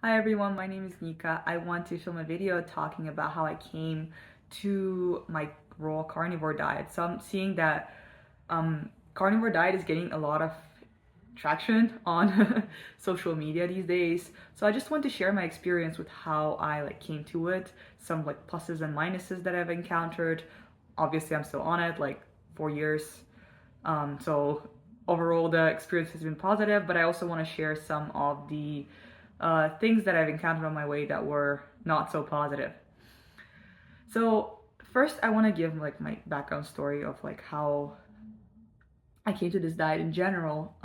Hi everyone, my name is Nika. I want to film a video talking about how I came to my raw carnivore diet. So I'm seeing that carnivore diet is getting a lot of traction on social media these days. So I just want to share my experience with how I came to it, some pluses and minuses that I've encountered. Obviously, I'm still on it, 4 years. So overall, the experience has been positive, but I also want to share some of the things that I've encountered on my way that were not so positive. So first, I want to give my background story of how I came to this diet in general.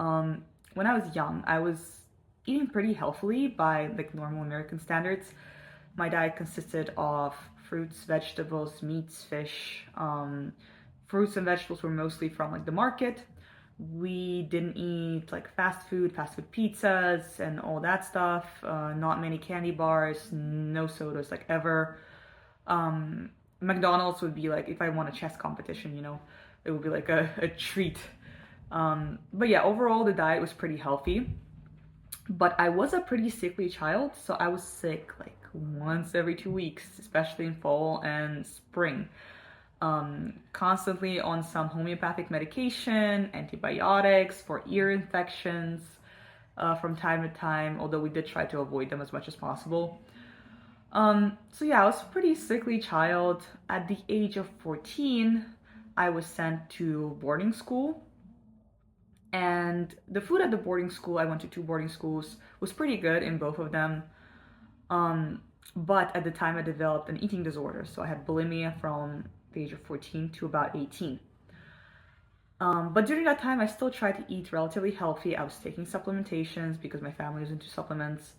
When I was young, I was eating pretty healthily by normal American standards. My diet consisted of fruits, vegetables, meats, fish. Fruits and vegetables were mostly from the market. We didn't eat fast food pizzas and all that stuff. Not many candy bars, no sodas ever. McDonald's would be if I won a chess competition, it would be a treat. But yeah, overall the diet was pretty healthy. But I was a pretty sickly child, so I was sick once every 2 weeks, especially in fall and spring. Constantly on some homeopathic medication, antibiotics for ear infections from time to time, although we did try to avoid them as much as possible. So yeah, I was a pretty sickly child. At the age of 14, I was sent to boarding school. And the food at the boarding school, I went to two boarding schools, was pretty good in both of them. Um, but at the time, I developed an eating disorder. So I had bulimia from the age of 14 to about 18. But during that time, I still tried to eat relatively healthy. I was taking supplementations because my family was into supplements.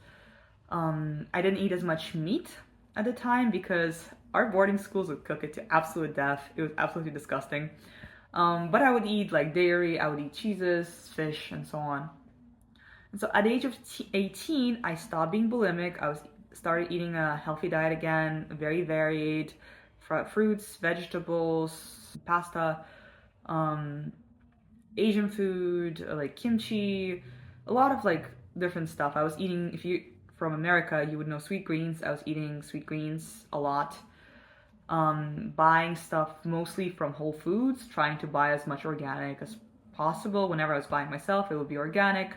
I didn't eat as much meat at the time because our boarding schools would cook it to absolute death. It was absolutely disgusting. But I would eat dairy, I would eat cheeses, fish, and so on. And so at the age of 18, I stopped being bulimic. I was started eating a healthy diet again, very varied, fruits, vegetables, pasta, um, Asian food, like kimchi, a lot of different stuff. I was eating, if you from America, you would know sweet greens. I was eating sweet greens a lot. Buying stuff mostly from Whole Foods, trying to buy as much organic as possible. Whenever I was buying myself, it would be organic.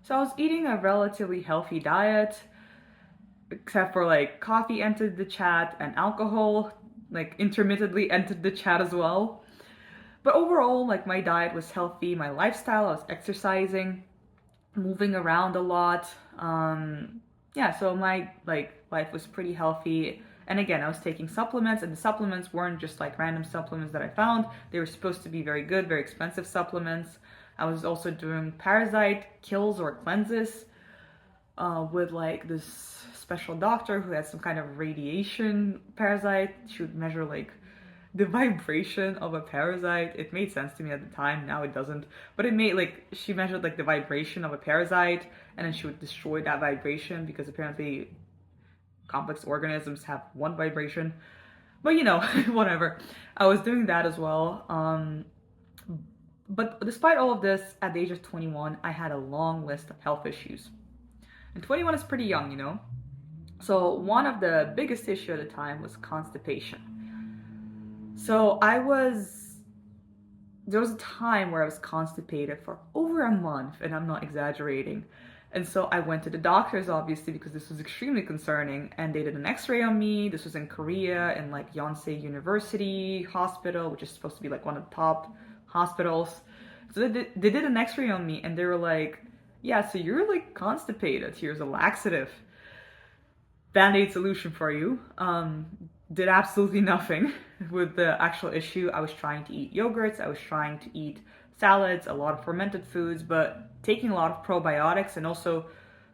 So I was eating a relatively healthy diet, except for coffee entered the chat and alcohol intermittently entered the chat as well. But overall, my diet was healthy, my lifestyle, I was exercising, moving around a lot. Yeah, so my life was pretty healthy. And again, I was taking supplements, and the supplements weren't just random supplements that I found. They were supposed to be very good, very expensive supplements. I was also doing parasite kills or cleanses with this special doctor who had some kind of radiation parasite. She would measure the vibration of a parasite. It made sense to me at the time. Now it doesn't. But it made she measured the vibration of a parasite, and then she would destroy that vibration because apparently complex organisms have one vibration. But whatever. I was doing that as well. But despite all of this, at the age of 21, I had a long list of health issues. And 21 is pretty young, So one of the biggest issue at the time was constipation. So there was a time where I was constipated for over a month, and I'm not exaggerating. And so I went to the doctors, obviously, because this was extremely concerning. And they did an x-ray on me. This was in Korea, in Yonsei University Hospital, which is supposed to be one of the top hospitals. So they did an x-ray on me, and they were like, yeah, so you're constipated. Here's a laxative. Band-aid solution for you. Did absolutely nothing with the actual issue. I was trying to eat yogurts, I was trying to eat salads, a lot of fermented foods, but taking a lot of probiotics, and also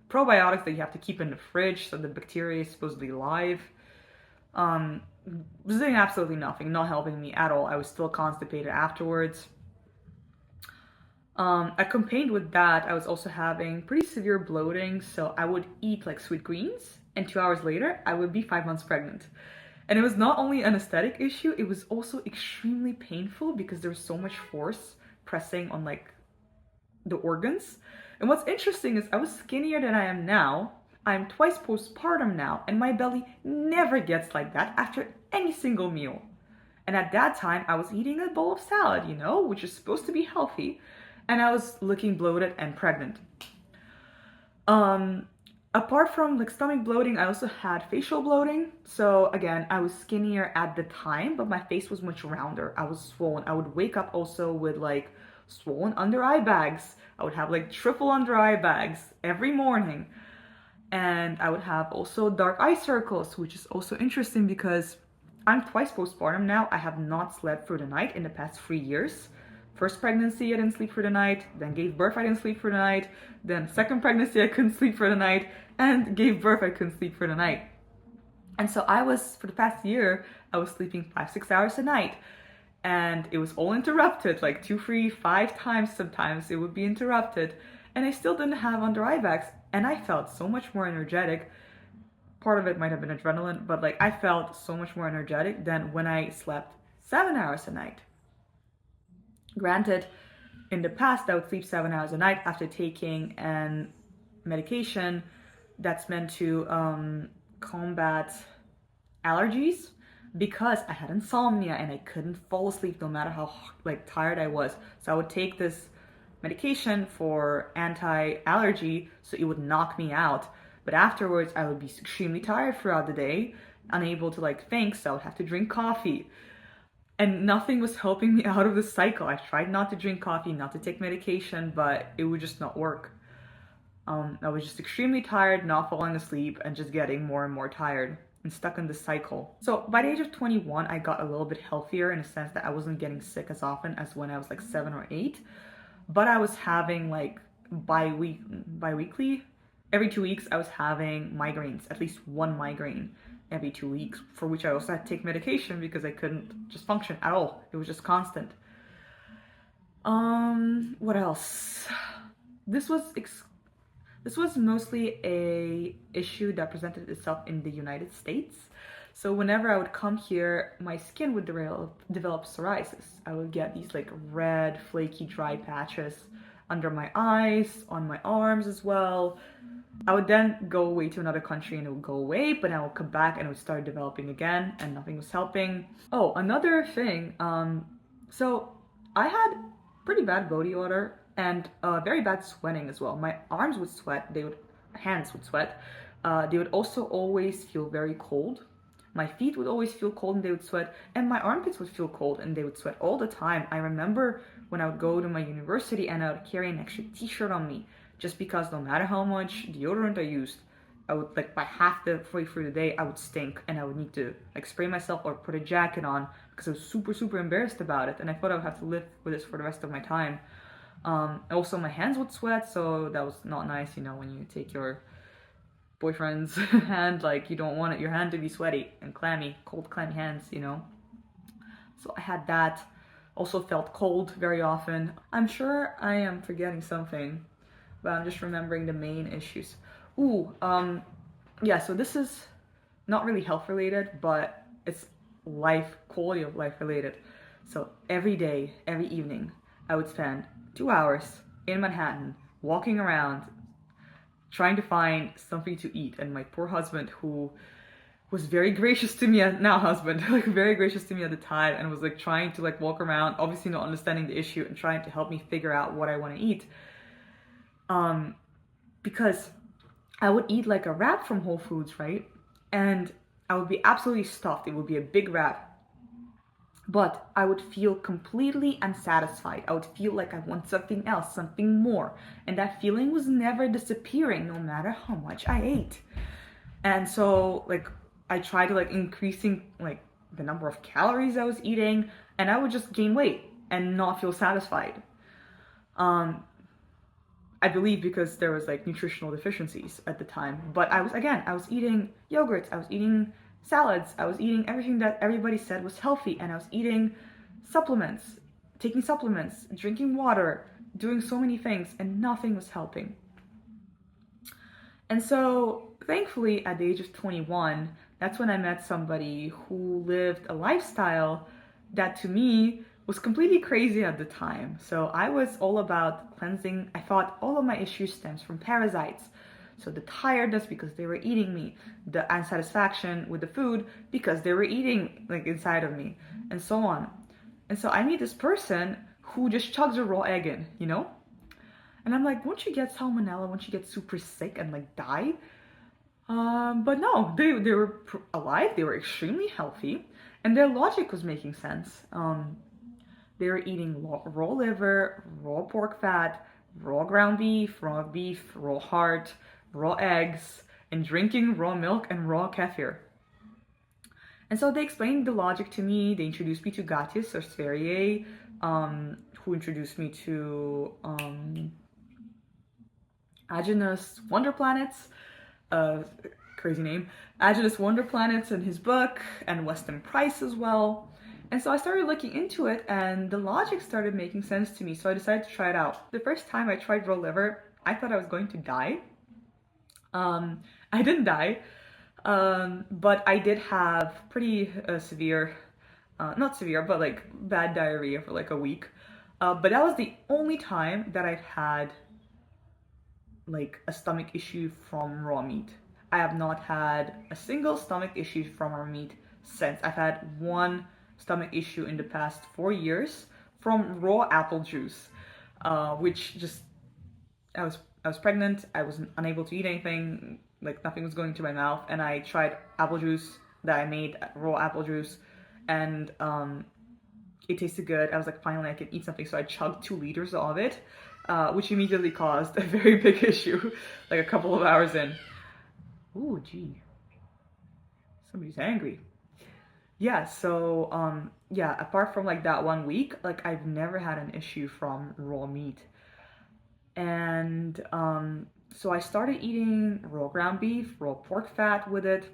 probiotics that you have to keep in the fridge so the bacteria is supposedly live. Was doing absolutely nothing, not helping me at all. I was still constipated afterwards. Accompanied with that, I was also having pretty severe bloating, so I would eat sweet greens, and 2 hours later, I would be 5 months pregnant. And it was not only an aesthetic issue, it was also extremely painful because there was so much force pressing on the organs. And what's interesting is I was skinnier than I am now, I'm twice postpartum now, and my belly never gets like that after any single meal. And at that time, I was eating a bowl of salad, which is supposed to be healthy, and I was looking bloated and pregnant. Um, Apart from like stomach bloating, I also had facial bloating. So again, I was skinnier at the time, but my face was much rounder. I was swollen. I would wake up also with like swollen under eye bags. I would have like triple under eye bags every morning. And I would have also dark eye circles, which is also interesting because I'm twice postpartum now. I have not slept through the night in the past 3 years. First pregnancy, I didn't sleep for the night. Then gave birth, I didn't sleep for the night. Then second pregnancy, I couldn't sleep for the night. And gave birth, I couldn't sleep for the night. And so for the past year, I was sleeping 5-6 hours a night. And it was all interrupted, like 2, 3, 5 times sometimes it would be interrupted. And I still didn't have under eye bags. And I felt so much more energetic. Part of it might have been adrenaline, but like I felt so much more energetic than when I slept 7 hours a night. Granted, in the past, I would sleep 7 hours a night after taking an medication that's meant to combat allergies because I had insomnia and I couldn't fall asleep no matter how like tired I was. So I would take this medication for anti-allergy so it would knock me out. But afterwards, I would be extremely tired throughout the day, unable to like think, so I would have to drink coffee. And nothing was helping me out of the cycle. I tried not to drink coffee, not to take medication, but it would just not work. I was just extremely tired, not falling asleep, and just getting more and more tired and stuck in this cycle. So by the age of 21, I got a little bit healthier in the sense that I wasn't getting sick as often as when I was like 7 or 8. But I was having like bi-weekly, every 2 weeks, I was having migraines, at least one migraine every 2 weeks, for which I also had to take medication because I couldn't just function at all. It was just constant. What else? This was mostly a issue that presented itself in the United States. So whenever I would come here, my skin would develop psoriasis. I would get these like red, flaky, dry patches under my eyes, on my arms as well. I would then go away to another country and it would go away, but then I would come back and it would start developing again and nothing was helping. Oh, another thing, so I had pretty bad body odor and very bad sweating as well. My arms would sweat, hands would sweat. They would also always feel very cold. My feet would always feel cold and they would sweat, and my armpits would feel cold and they would sweat all the time. I remember when I would go to my university and I would carry an extra t-shirt on me, just because no matter how much deodorant I used, I would like by half the way through the day, I would stink and I would need to like spray myself or put a jacket on because I was super, super embarrassed about it. And I thought I would have to live with this for the rest of my time. Also my hands would sweat, so that was not nice, when you take your boyfriend's hand, like you don't want your hand to be sweaty and clammy, cold, clammy hands, So I had that. Also felt cold very often. I'm sure I am forgetting something, but I'm just remembering the main issues. Yeah, so this is not really health related, but it's quality of life related. So every day, every evening, I would spend 2 hours in Manhattan walking around trying to find something to eat. And my poor husband, who was very gracious to me, like very gracious to me at the time, and was like trying to like walk around, obviously not understanding the issue and trying to help me figure out what I want to eat. Because I would eat like a wrap from Whole Foods, right? And I would be absolutely stuffed. It would be a big wrap. But I would feel completely unsatisfied. I would feel like I want something else, something more. And that feeling was never disappearing, no matter how much I ate. And so, like, I tried to, like, increasing, like, the number of calories I was eating, and I would just gain weight and not feel satisfied. I believe because there was, like, nutritional deficiencies at the time. But I was eating yogurts, I was eating salads, I was eating everything that everybody said was healthy, and I was eating supplements, taking supplements, drinking water, doing so many things, and nothing was helping. And so, thankfully, at the age of 21, that's when I met somebody who lived a lifestyle that to me was completely crazy at the time. So I was all about cleansing. I thought all of my issues stems from parasites. So the tiredness because they were eating me, the unsatisfaction with the food because they were eating like inside of me, and so on. And so I meet this person who just chugs a raw egg in, you know? And I'm like, won't you get salmonella? Won't you get super sick and like die? But no, they were alive, they were extremely healthy, and their logic was making sense. They were eating raw liver, raw pork fat, raw ground beef, raw heart, raw eggs, and drinking raw milk and raw kefir. And so they explained the logic to me. They introduced me to Gatius or Sverrier, who introduced me to Agenus Wonder Planets, crazy name, Agenus Wonder Planets in his book, and Weston Price as well. And so I started looking into it, and the logic started making sense to me, so I decided to try it out. The first time I tried raw liver, I thought I was going to die. I didn't die, but I did have pretty severe, not severe, but like bad diarrhea for like a week. But that was the only time that I've had like a stomach issue from raw meat. I have not had a single stomach issue from raw meat since. I've had one stomach issue in the past 4 years from raw apple juice, which just I was pregnant. I was unable to eat anything. Like nothing was going to my mouth, and I tried apple juice that I made, raw apple juice, and it tasted good. I was like, finally, I can eat something. So I chugged 2 liters of it, which immediately caused a very big issue, like a couple of hours in. Ooh, gee, somebody's angry. Yeah, so yeah, apart from like that 1 week, like I've never had an issue from raw meat. And so I started eating raw ground beef, raw pork fat with it,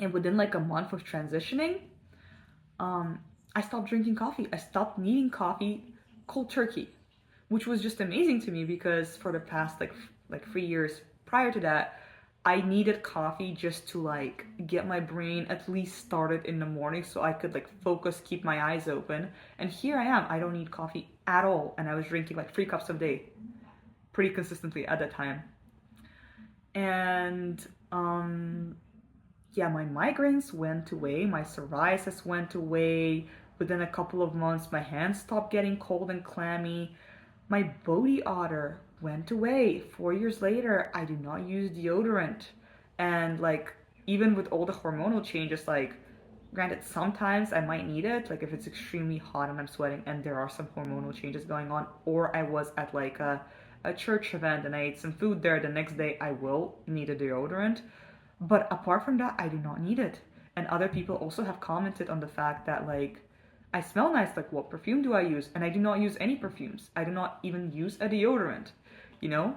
and within like a month of transitioning, I stopped drinking coffee. I stopped needing coffee cold turkey, which was just amazing to me because for the past like 3 years prior to that, I needed coffee just to like get my brain at least started in the morning so I could like focus, keep my eyes open. And here I am, I don't need coffee at all. And I was drinking like 3 cups a day pretty consistently at that time. And yeah, my migraines went away, my psoriasis went away. Within a couple of months, my hands stopped getting cold and clammy. My body odor went away. 4 years later, I do not use deodorant. And like, even with all the hormonal changes, like, granted, sometimes I might need it, like if it's extremely hot and I'm sweating and there are some hormonal changes going on, or I was at like a church event and I ate some food there, the next day I will need a deodorant. But apart from that, I do not need it. And other people also have commented on the fact that like, I smell nice, like what perfume do I use? And I do not use any perfumes. I do not even use a deodorant, you know?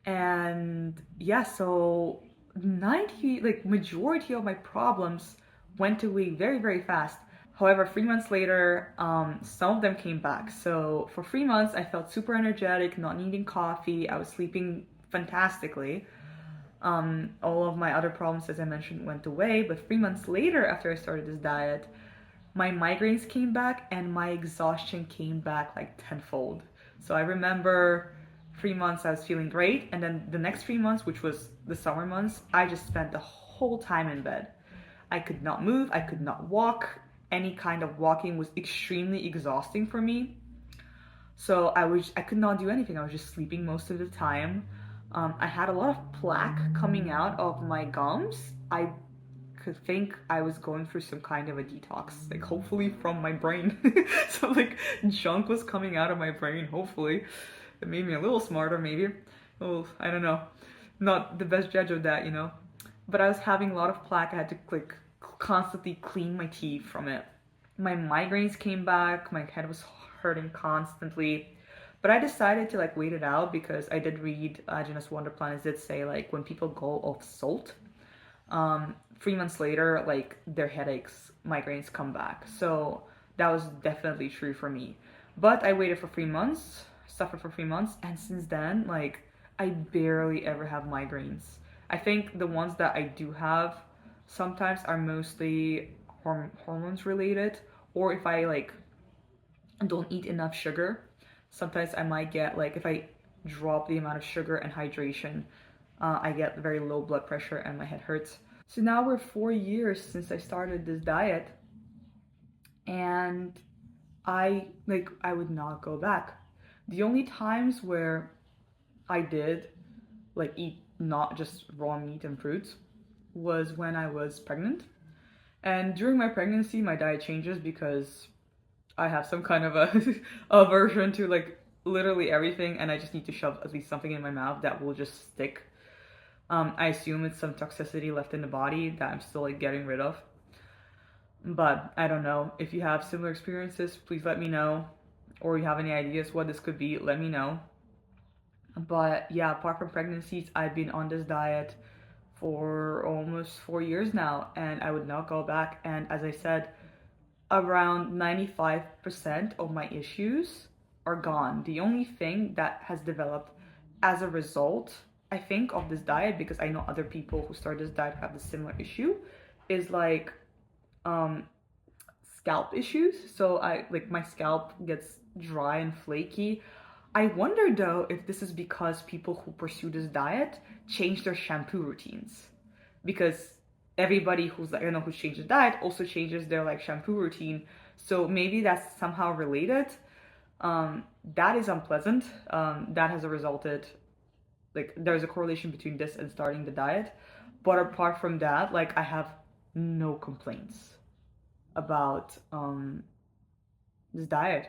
And yeah, so majority of my problems went away very, very fast. However, 3 months later, some of them came back. So for 3 months, I felt super energetic, not needing coffee. I was sleeping fantastically. All of my other problems, as I mentioned, went away. But 3 months later, after I started this diet, my migraines came back and my exhaustion came back like tenfold. So I remember 3 months I was feeling great, and then the next 3 months, which was the summer months, I just spent the whole time in bed. I could not move, I could not walk. Any kind of walking was extremely exhausting for me. So I could not do anything. I was just sleeping most of the time. I had a lot of plaque coming out of my gums. I could think I was going through some kind of a detox, like hopefully from my brain. So like junk was coming out of my brain, hopefully. It made me a little smarter maybe. Oh, I don't know. Not the best judge of that, you know. But I was having a lot of plaque. I had to like constantly clean my teeth from it. My migraines came back, my head was hurting constantly. But I decided to like wait it out because I did read Agenus Wonder Planets did say like when people go off salt, 3 months later, like their headaches, migraines come back. So that was definitely true for me. But I waited for 3 months, suffered for 3 months, and since then, like I barely ever have migraines. I think the ones that I do have sometimes are mostly hormones related, or if I like don't eat enough sugar. Sometimes I might get like if I drop the amount of sugar and hydration, I get very low blood pressure and my head hurts. So now we're 4 years since I started this diet, and I would not go back. The only times where I did like eat not just raw meat and fruits was when I was pregnant. And during my pregnancy, my diet changes because I have some kind of a aversion to like literally everything, and I just need to shove at least something in my mouth that will just stick. I assume it's some toxicity left in the body that I'm still like getting rid of. But I don't know. If you have similar experiences, please let me know. Or you have any ideas what this could be, let me know. But yeah, apart from pregnancies, I've been on this diet for almost 4 years now, and I would not go back. And as I said, around 95% of my issues are gone. The only thing that has developed as a result, I think, of this diet, because I know other people who start this diet have a similar issue, is like scalp issues. So my scalp gets dry and flaky. I wonder though if this is because people who pursue this diet change their shampoo routines, because everybody who's who's changed the diet also changes their like shampoo routine. So maybe that's somehow related. That is unpleasant. That has resulted, like, there's a correlation between this and starting the diet. But apart from that, like, I have no complaints about this diet.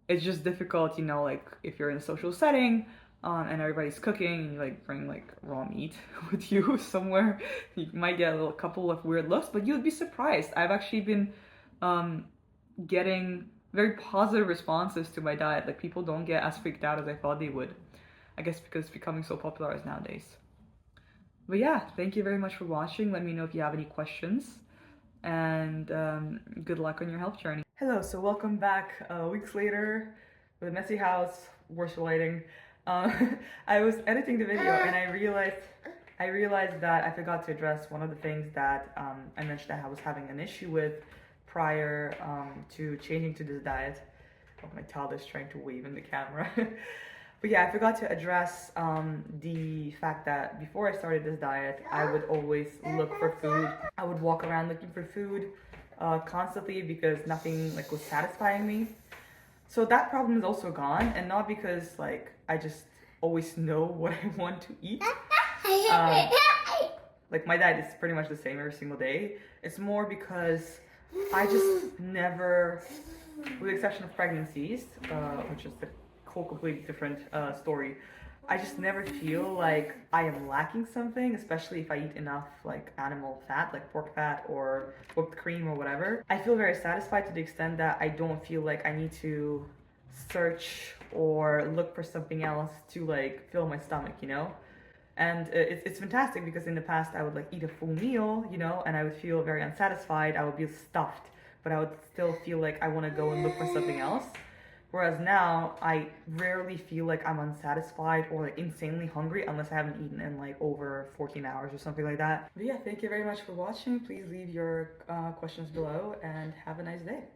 It's just difficult, like if you're in a social setting and everybody's cooking and you like bring like raw meat with you somewhere, you might get a couple of weird looks, but you'd be surprised. I've actually been getting very positive responses to my diet. Like, people don't get as freaked out as I thought they would. I guess because it's becoming so popularized nowadays. But yeah, thank you very much for watching. Let me know if you have any questions, and good luck on your health journey. Hello, so welcome back weeks later with a messy house, worse lighting. I was editing the video and I realized that I forgot to address one of the things that I mentioned that I was having an issue with prior to changing to this diet. Oh, my toddler's trying to wave in the camera. But yeah, I forgot to address the fact that before I started this diet, I would always look for food. I would walk around looking for food constantly because nothing like was satisfying me. So that problem is also gone, and not because like I just always know what I want to eat. Like, my diet is pretty much the same every single day. It's more because I just never, with the exception of pregnancies, which is the whole completely different story, I just never feel like I am lacking something, especially if I eat enough like animal fat, like pork fat or whipped cream or whatever. I feel very satisfied to the extent that I don't feel like I need to search or look for something else to like fill my stomach, And it's fantastic because in the past I would like eat a full meal, and I would feel very unsatisfied. I would be stuffed, but I would still feel like I want to go and look for something else. Whereas now, I rarely feel like I'm unsatisfied or like insanely hungry unless I haven't eaten in like over 14 hours or something like that. But yeah, thank you very much for watching. Please leave your questions below and have a nice day.